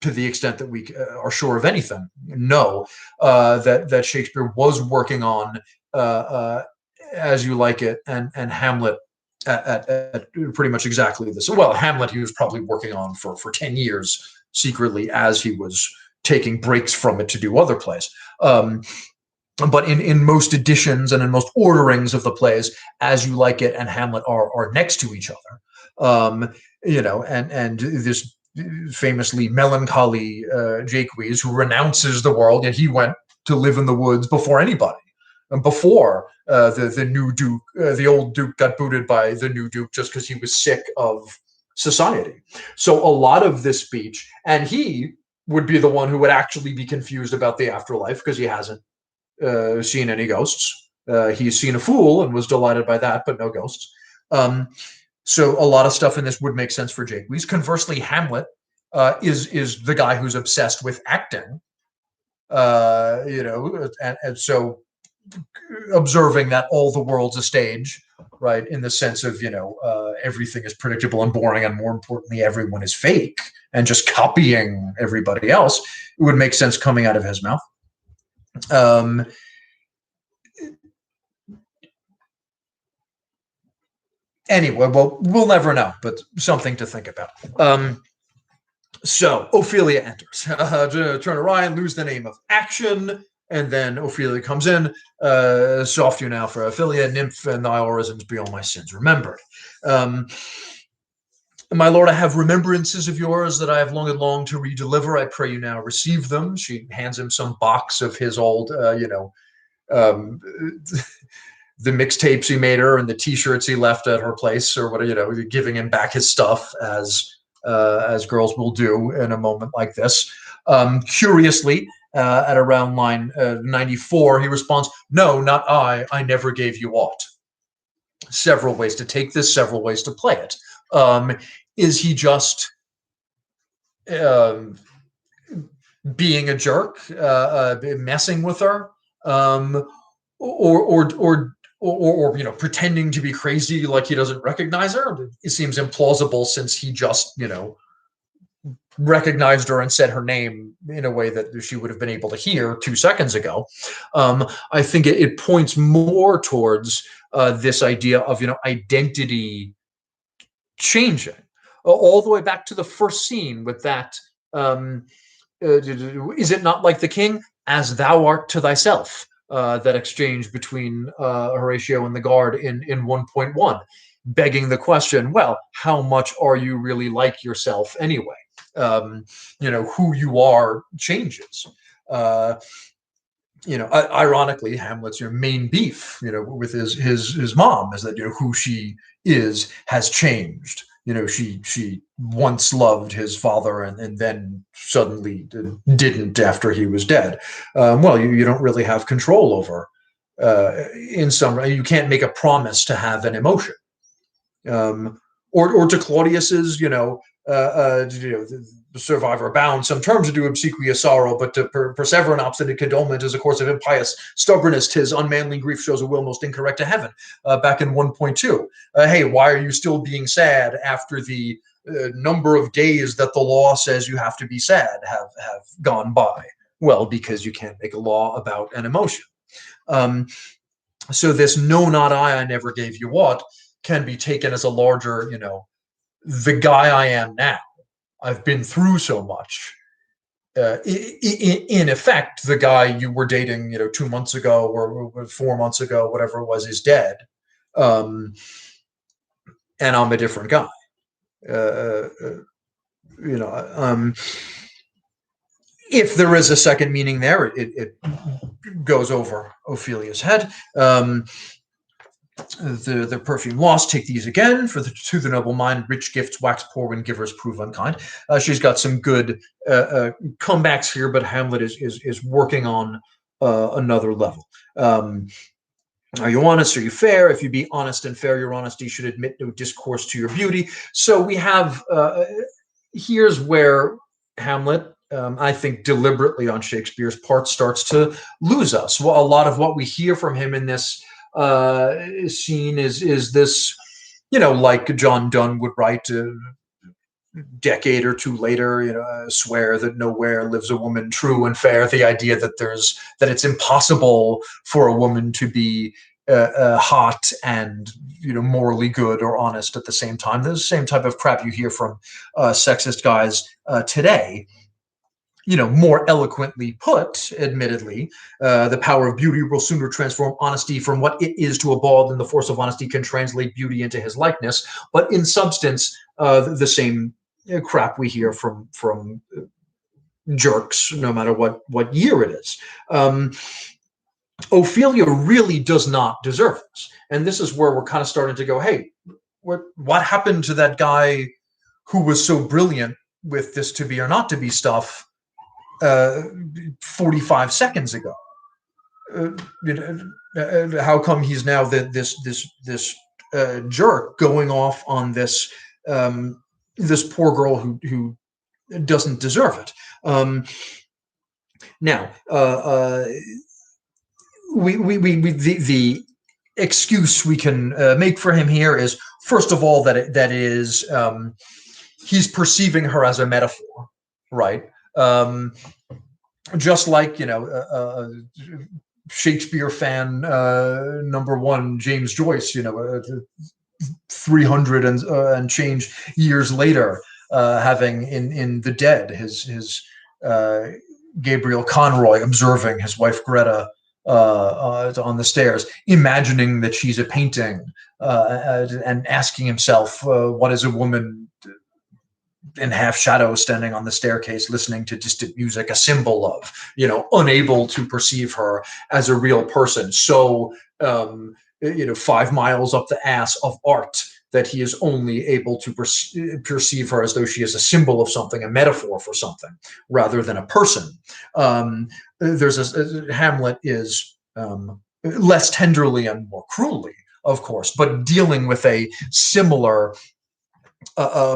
to the extent that we are sure of anything, know that Shakespeare was working on As You Like It and Hamlet at pretty much exactly this. Well, Hamlet he was probably working on for 10 years secretly as he was taking breaks from it to do other plays. But in most editions and in most orderings of the plays, As You Like It and Hamlet are next to each other. And this famously melancholy Jaques, who renounces the world, yet he went to live in the woods before anybody. And before the new Duke, the old Duke got booted by the new Duke just because he was sick of society. So a lot of this speech, and he would be the one who would actually be confused about the afterlife because he hasn't seen any ghosts. He's seen a fool and was delighted by that, but no ghosts. So a lot of stuff in this would make sense for Jaques. Conversely, Hamlet is the guy who's obsessed with acting, and so observing that all the world's a stage, right, in the sense of, everything is predictable and boring, and more importantly, everyone is fake and just copying everybody else, it would make sense coming out of his mouth. Anyway, well, we'll never know, but something to think about. So Ophelia enters. Turn Orion, lose the name of action, and then Ophelia comes in. Soft you now for Ophelia, nymph, and thy orisons be all my sins remembered. My lord, I have remembrances of yours that I have long and long to redeliver. I pray you now receive them. She hands him some box of his old, um, the mixtapes he made her and the T-shirts he left at her place, or whatever, giving him back his stuff as girls will do in a moment like this. Curiously, at around line 94, he responds, "No, not I. I never gave you aught." Several ways to take this, several ways to play it. Is he just um, being a jerk, messing with her, or pretending to be crazy like he doesn't recognize her? It seems implausible since he just recognized her and said her name in a way that she would have been able to hear 2 seconds ago. I think it points more towards this idea of identity changing, all the way back to the first scene with that. Is it not like the king, as thou art to thyself? That exchange between Horatio and the guard in 1.1, begging the question, well, how much are you really like yourself anyway? Who you are changes. Ironically, Hamlet's main beef, with his mom is that who she is has changed. She once loved his father and then suddenly didn't after he was dead. Well, you don't really have control over. In some way, you can't make a promise to have an emotion. Or to Claudius's, the survivor bound some terms to do obsequious sorrow, but to persever an obstinate condolement is a course of impious stubbornness. His unmanly grief shows a will most incorrect to heaven. Back in 1.2, hey, why are you still being sad after the number of days that the law says you have to be sad have gone by? Well, because you can't make a law about an emotion. So this "no, not I never gave you aught" can be taken as a larger, the guy I am now. I've been through so much. In effect, the guy you were dating, 2 months ago or 4 months ago, whatever it was, is dead, and I'm a different guy. If there is a second meaning there, it goes over Ophelia's head. The perfume lost, take these again. To the noble mind, rich gifts wax poor when givers prove unkind. She's got some good comebacks here, but Hamlet is working on another level. Are you honest? Are you fair? If you be honest and fair, your honesty should admit no discourse to your beauty. So we have, here's where Hamlet, I think deliberately on Shakespeare's part, starts to lose us. Well, a lot of what we hear from him in this scene is this, like John Donne would write a decade or two later, swear that nowhere lives a woman true and fair. The idea that it's impossible for a woman to be hot and morally good or honest at the same time. There's the same type of crap you hear from sexist guys today. More eloquently put, admittedly, the power of beauty will sooner transform honesty from what it is to a ball than the force of honesty can translate beauty into his likeness. But in substance, the same crap we hear from jerks, no matter what year it is. Ophelia really does not deserve this. And this is where we're kind of starting to go, hey, what happened to that guy who was so brilliant with this to be or not to be stuff 45 seconds ago? How come he's now this jerk going off on this this poor girl who doesn't deserve it? Now, the excuse we can make for him here is, first of all, that is he's perceiving her as a metaphor, right? Just like Shakespeare fan number one, James Joyce, 300 and change years later, having in the dead his Gabriel Conroy observing his wife Greta on the stairs, imagining that she's a painting, and asking himself, what is a woman in half shadow standing on the staircase listening to distant music a symbol of, unable to perceive her as a real person. So 5 miles up the ass of art, that he is only able to perceive her as though she is a symbol of something, a metaphor for something, rather than a person. Hamlet is less tenderly and more cruelly, of course, but dealing with a similar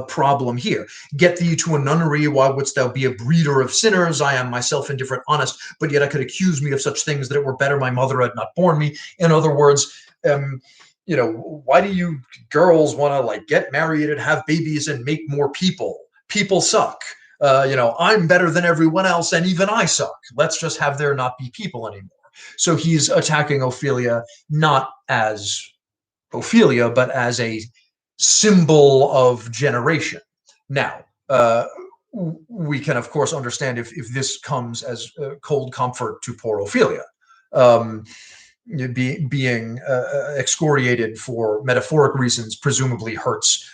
problem here. Get thee to a nunnery, why wouldst thou be a breeder of sinners? I am myself indifferent honest, but yet I could accuse me of such things that it were better my mother had not borne me. In other words, why do you girls want to get married and have babies and make more people? People suck. I'm better than everyone else, and even I suck. Let's just have there not be people anymore. So he's attacking Ophelia not as Ophelia, but as a symbol of generation. Now, we can, of course, understand if this comes as cold comfort to poor Ophelia. Being excoriated for metaphoric reasons presumably hurts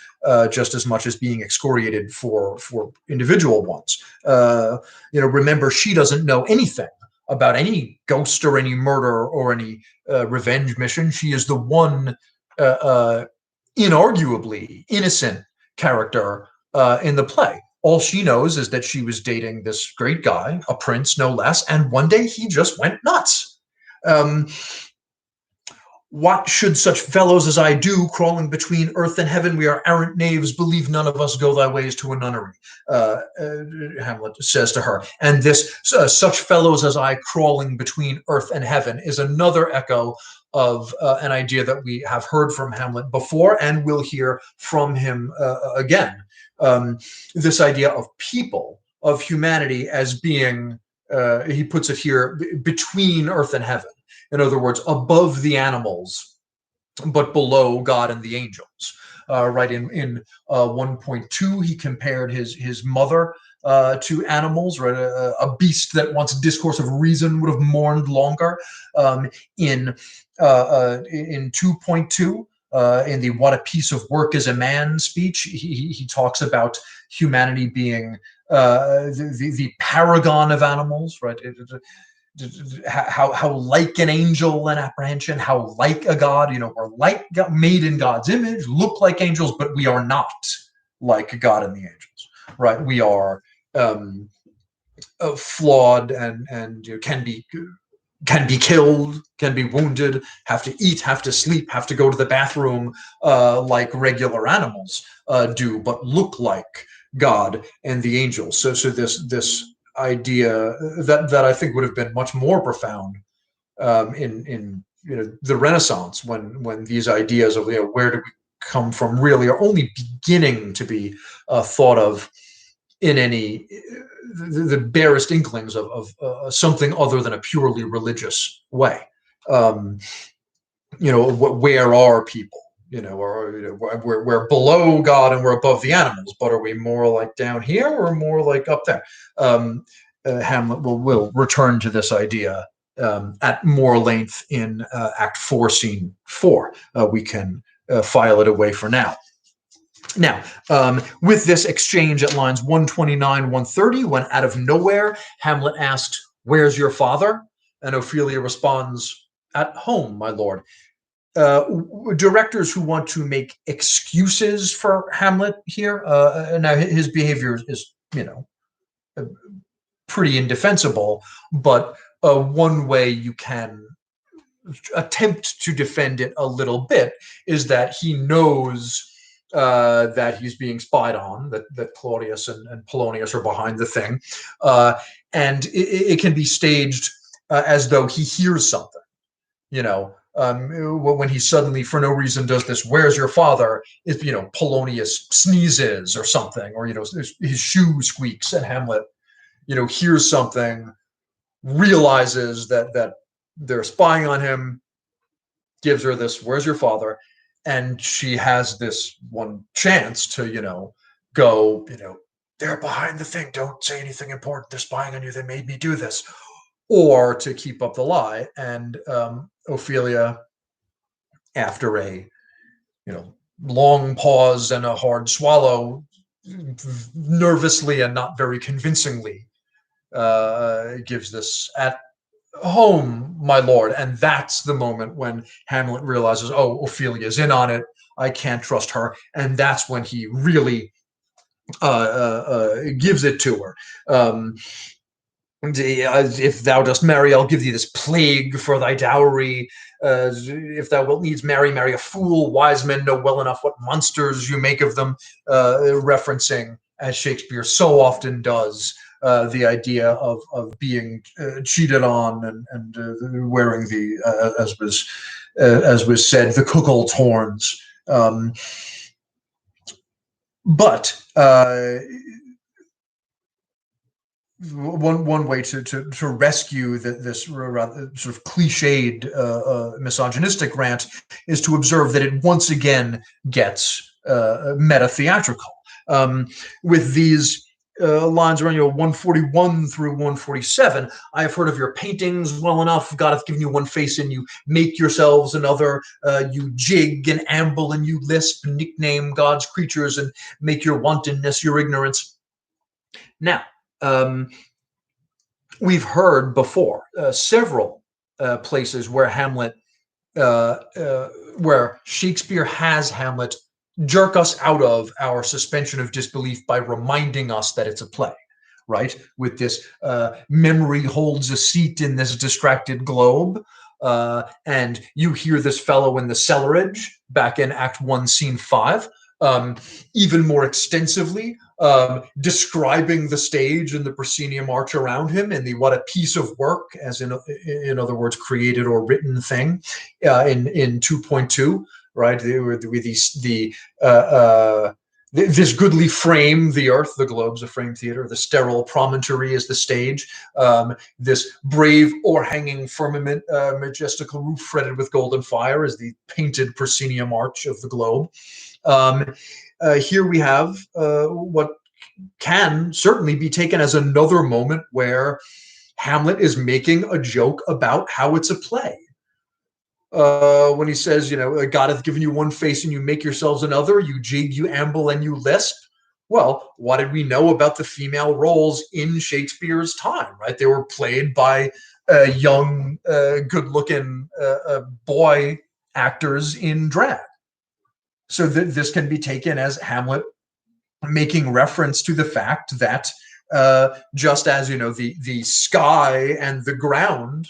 just as much as being excoriated for individual ones. Remember, she doesn't know anything about any ghost or any murder or any revenge mission. She is the one inarguably innocent character in the play. All she knows is that she was dating this great guy, a prince no less, and one day he just went nuts. What should such fellows as I do, crawling between earth and heaven? We are arrant knaves, believe none of us go thy ways to a nunnery, Hamlet says to her. And this such fellows as I crawling between earth and heaven is another echo of an idea that we have heard from Hamlet before and will hear from him again. This idea of people, of humanity as being, he puts it here, between earth and heaven. In other words, above the animals, but below God and the angels. Right in 1.2, he compared his mother to animals, right? A beast that wants discourse of reason would have mourned longer. In 2.2, in the "What a piece of work is a man" speech, he talks about humanity being the paragon of animals, right? How like an angel in apprehension, how like a god, we're like made in God's image, look like angels, but we are not like God and the angels, right? We are flawed and can be killed, can be wounded, have to eat, have to sleep, have to go to the bathroom like regular animals do, but look like God and the angels. So this idea that I think would have been much more profound in the Renaissance, when these ideas of where do we come from really are only beginning to be thought of in any the barest inklings of something other than a purely religious way. Where are people? We're below God and we're above the animals, but are we more like down here or more like up there? Hamlet will return to this idea at more length in Act 4, Scene 4. We can file it away for now. Now, with this exchange at lines 129, 130, when out of nowhere, Hamlet asks, "Where's your father?" And Ophelia responds, "At home, my lord." Directors who want to make excuses for Hamlet here, now his behavior is, pretty indefensible, but one way you can attempt to defend it a little bit is that he knows that he's being spied on, that Claudius and Polonius are behind the thing, and it can be staged as though he hears something, when he suddenly, for no reason, does this, "Where's your father?" If Polonius sneezes or something, or his shoe squeaks, and Hamlet hears something, realizes that they're spying on him, gives her this, "Where's your father?" and she has this one chance to, go, they're behind the thing. Don't say anything important. They're spying on you. They made me do this. Or to keep up the lie. And Ophelia, after a, long pause and a hard swallow, nervously and not very convincingly, gives this, "At home, my lord." And that's the moment when Hamlet realizes, oh, Ophelia's in on it. I can't trust her. And that's when he really gives it to her. If thou dost marry, I'll give thee this plague for thy dowry. If thou wilt needs marry a fool. Wise men know well enough what monsters you make of them. Referencing, as Shakespeare so often does, the idea of being cheated on and wearing the, as was said, the cuckold's horns. But one way to rescue this rather sort of cliched misogynistic rant is to observe that it once again gets meta-theatrical, with these lines around 141 through 147. I have heard of your paintings well enough. God hath given you one face, and you make yourselves another. You jig and amble, and you lisp, nickname God's creatures, and make your wantonness your ignorance. Now, we've heard before several places where where Shakespeare has Hamlet jerk us out of our suspension of disbelief by reminding us that it's a play, right? With this memory holds a seat in this distracted globe. And you hear this fellow in the cellarage back in Act 1, Scene 5, even more extensively, describing the stage and the proscenium arch around him and the what a piece of work, as in other words, created or written thing, in 2.2, right? This goodly frame, the earth, the globe's a frame theater, the sterile promontory is the stage, this brave o'erhanging firmament, majestical roof fretted with golden fire is the painted proscenium arch of the globe. Here we have what can certainly be taken as another moment where Hamlet is making a joke about how it's a play. When he says, God hath given you one face and you make yourselves another, you jig, you amble, and you lisp. Well, what did we know about the female roles in Shakespeare's time, right? They were played by young, good-looking boy actors in drag. So this can be taken as Hamlet making reference to the fact that just as, the sky and the ground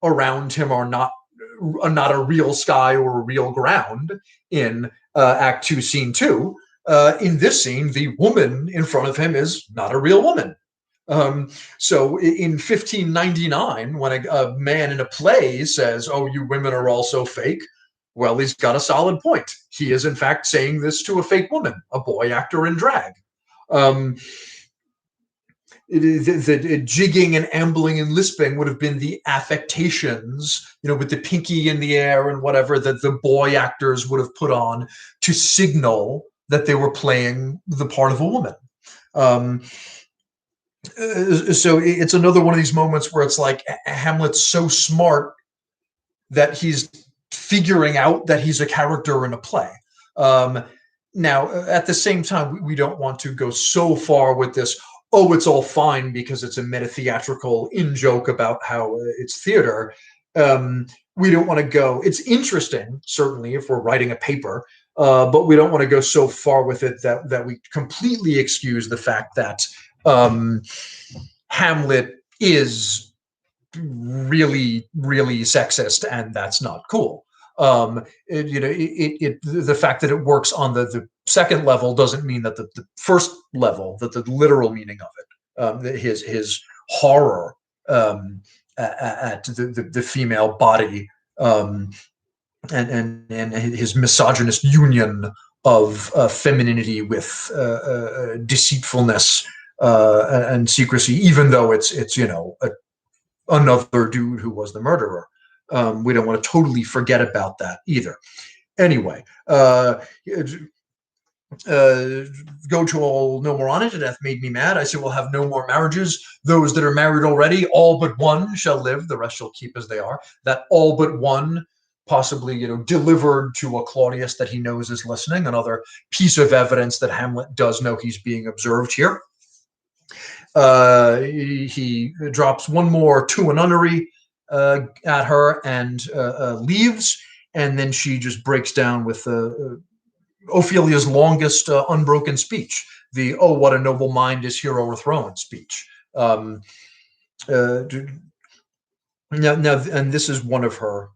around him are not a real sky or a real ground in Act 2, Scene 2, in this scene, the woman in front of him is not a real woman. So in 1599, when a man in a play says, "Oh, you women are all so fake," well, he's got a solid point. He is, in fact, saying this to a fake woman, a boy actor in drag. The jigging and ambling and lisping would have been the affectations, with the pinky in the air and whatever, that the boy actors would have put on to signal that they were playing the part of a woman. So it's another one of these moments where it's like Hamlet's so smart that he's figuring out that he's a character in a play. Now, at the same time, we don't want to go so far with this, oh, it's all fine because it's a meta-theatrical in-joke about how it's theater. We don't want to go, it's interesting, certainly, if we're writing a paper, but we don't want to go so far with it that we completely excuse the fact that Hamlet is really, really sexist, and that's not cool. The fact that it works on the second level doesn't mean that the first level, that the literal meaning of it, his horror at the female body, and his misogynist union of femininity with deceitfulness and secrecy, even though it's another dude who was the murderer. We don't want to totally forget about that either. Anyway, go to all no more on it. It hath made me mad. I say we'll have no more marriages. Those that are married already, all but one shall live. The rest shall keep as they are. That all but one, possibly, delivered to a Claudius that he knows is listening. Another piece of evidence that Hamlet does know he's being observed here. He drops one more to a nunnery at her and leaves, and then she just breaks down with Ophelia's longest unbroken speech, the "Oh, what a noble mind is here overthrown" speech. Now, and this is one of her,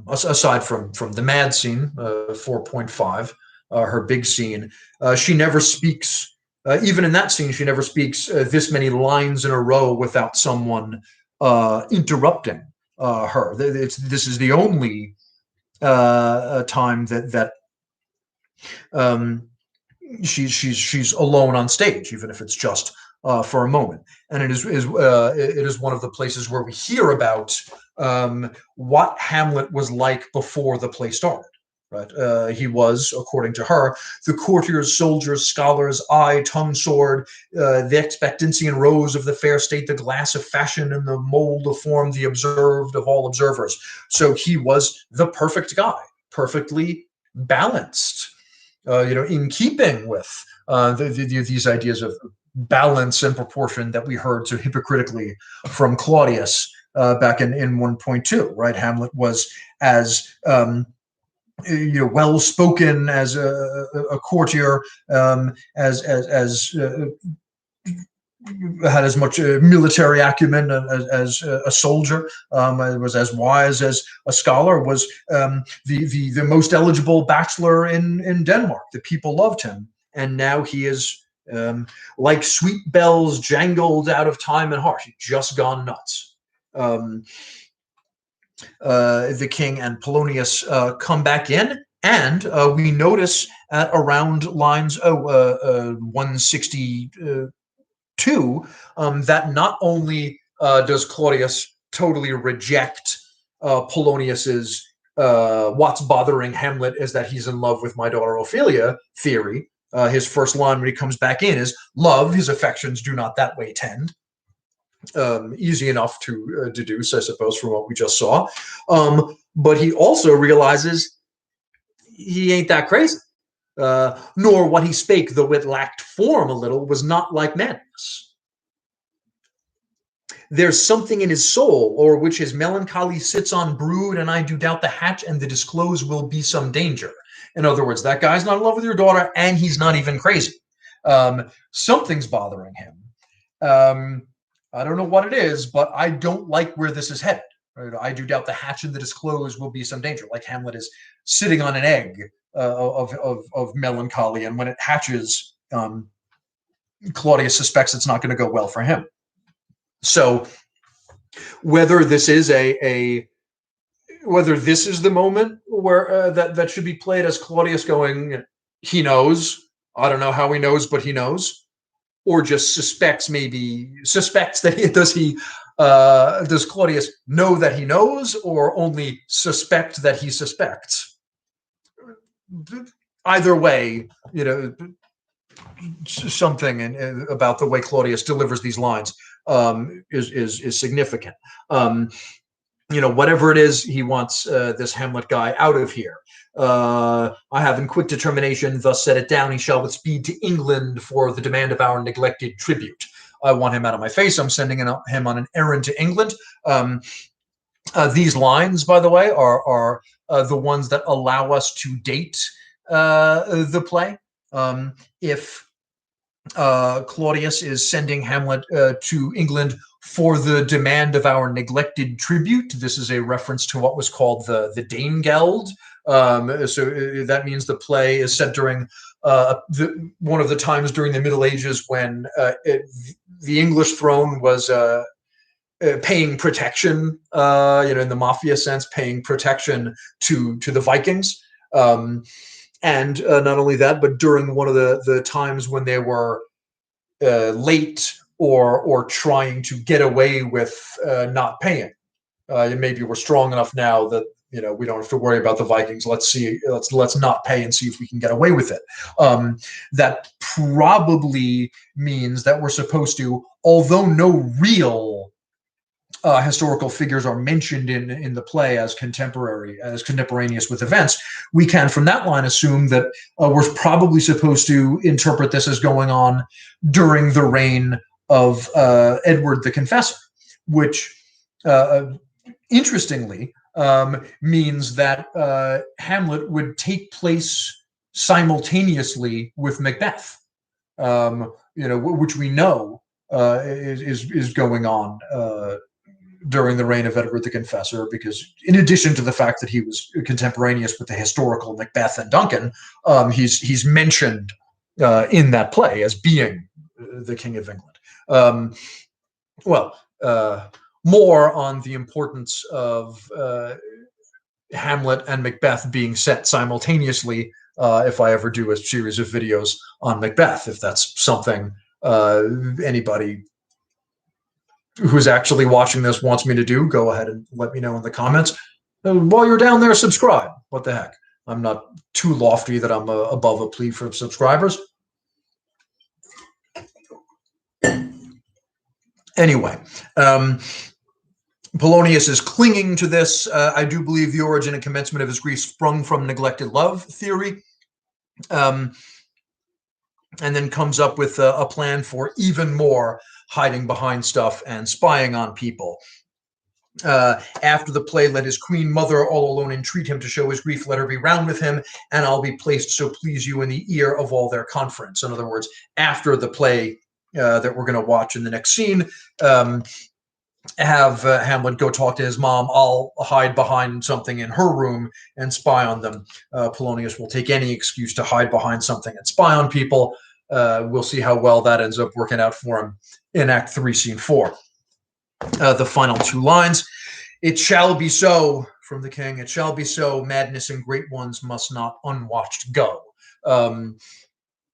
aside from the mad scene, 4.5, her big scene. She never speaks, even in that scene, she never speaks this many lines in a row without someone interrupting her. This is the only time that she's alone on stage, even if it's just for a moment. And it is one of the places where we hear about what Hamlet was like before the play started. Right, he was, according to her, the courtiers, soldiers, scholars, eye, tongue, sword, the expectancy and rose of the fair state, the glass of fashion, and the mold of form, the observed of all observers. So he was the perfect guy, perfectly balanced. In keeping with these ideas of balance and proportion that we heard so hypocritically from Claudius back in 1.2, right? Hamlet was as well spoken as a courtier, as had as much military acumen as a soldier, was as wise as a scholar, was the most eligible bachelor in Denmark. The people loved him, and now he is like sweet bells jangled out of time and heart. He's just gone nuts. The king and Polonius come back in, and we notice at around lines 162 that not only does Claudius totally reject Polonius's "what's bothering Hamlet is that he's in love with my daughter Ophelia" theory. His first line when he comes back in is, "Love, his affections do not that way tend." Easy enough to deduce, I suppose, from what we just saw. But he also realizes he ain't that crazy. Nor what he spake, though it lacked form a little, was not like madness. There's something in his soul, o'er which his melancholy sits on brood, and I do doubt the hatch and the disclose will be some danger. In other words, that guy's not in love with your daughter, and he's not even crazy. Something's bothering him. I don't know what it is, but I don't like where this is headed. Right? I do doubt the hatch and the disclose will be some danger. Like Hamlet is sitting on an egg of melancholy, and when it hatches, Claudius suspects it's not going to go well for him. So, whether this is whether this is the moment where that should be played as Claudius going, he knows. I don't know how he knows, but he knows. Or just suspects that does Claudius know that he knows, or only suspect that he suspects? Either way, something about the way Claudius delivers these lines is significant. Whatever it is, he wants this Hamlet guy out of here. I have in quick determination thus set it down. He shall with speed to England for the demand of our neglected tribute. I want him out of my face. I'm sending him on an errand to England. These lines, by the way, are the ones that allow us to date the play. If Claudius is sending Hamlet to England for the demand of our neglected tribute, this is a reference to what was called the Danegeld. So that means the play is set during one of the times during the Middle Ages when the English throne was paying protection, in the mafia sense, paying protection to the Vikings. And not only that, but during one of the times when they were late or trying to get away with not paying. Maybe we're strong enough now that we don't have to worry about the Vikings. Let's not pay and see if we can get away with it. That probably means that we're supposed to, although no real historical figures are mentioned in the play as contemporaneous with events, we can from that line assume that we're probably supposed to interpret this as going on during the reign of Edward the Confessor, which interestingly means that Hamlet would take place simultaneously with Macbeth, which we know is going on during the reign of Edward the Confessor, because in addition to the fact that he was contemporaneous with the historical Macbeth and Duncan, he's mentioned in that play as being the King of England. More on the importance of Hamlet and Macbeth being set simultaneously if I ever do a series of videos on Macbeth, if that's something anybody who's actually watching this wants me to do, go ahead and let me know in the comments. While you're down there, subscribe. What the heck? I'm not too lofty that I'm above a plea for subscribers. Anyway, Polonius is clinging to this. I do believe the origin and commencement of his grief sprung from neglected love theory, and then comes up with a plan for even more hiding behind stuff and spying on people. After the play, let his queen mother all alone entreat him to show his grief. Let her be round with him, and I'll be placed so please you in the ear of all their conference. In other words, after the play that we're going to watch in the next scene, have Hamlet go talk to his mom. I'll hide behind something in her room and spy on them. Polonius will take any excuse to hide behind something and spy on people. We'll see how well that ends up working out for him in Act 3, Scene 4. The final two lines: "It shall be so," from the king, "it shall be so, madness and great ones must not unwatched go."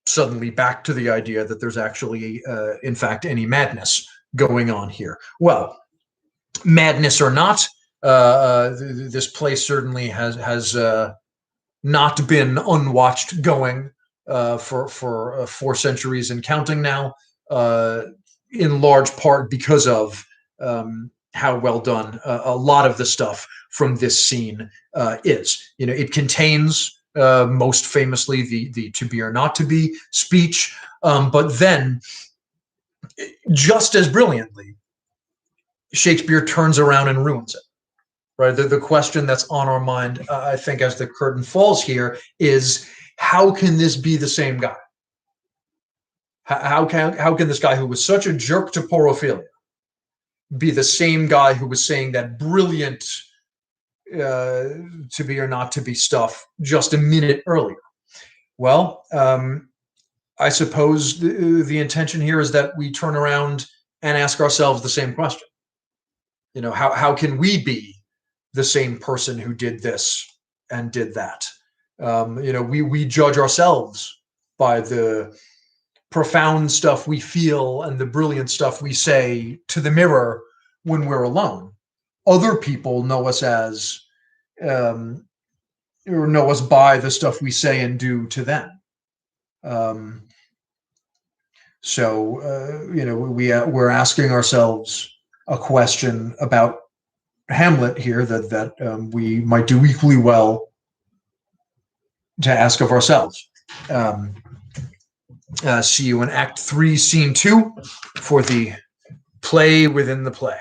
Suddenly back to the idea that there's actually, in fact, any madness going on here. Well, madness or not, this play certainly has not been unwatched going for 4 centuries and counting now, in large part because of how well done a lot of the stuff from this scene is. It contains most famously the to be or not to be speech, but then just as brilliantly, Shakespeare turns around and ruins it. Right? The question that's on our mind, I think, as the curtain falls here is, how can this be the same guy? How can this guy who was such a jerk to poor Ophelia be the same guy who was saying that brilliant to be or not to be stuff just a minute earlier? Well, I suppose the intention here is that we turn around and ask ourselves the same question. How can we be the same person who did this and did that? We judge ourselves by the profound stuff we feel and the brilliant stuff we say to the mirror when we're alone. Other people know us as, or know us by the stuff we say and do to them. We're asking ourselves a question about Hamlet here that we might do equally well to ask of ourselves. See you in Act 3, Scene 2 for the play within the play.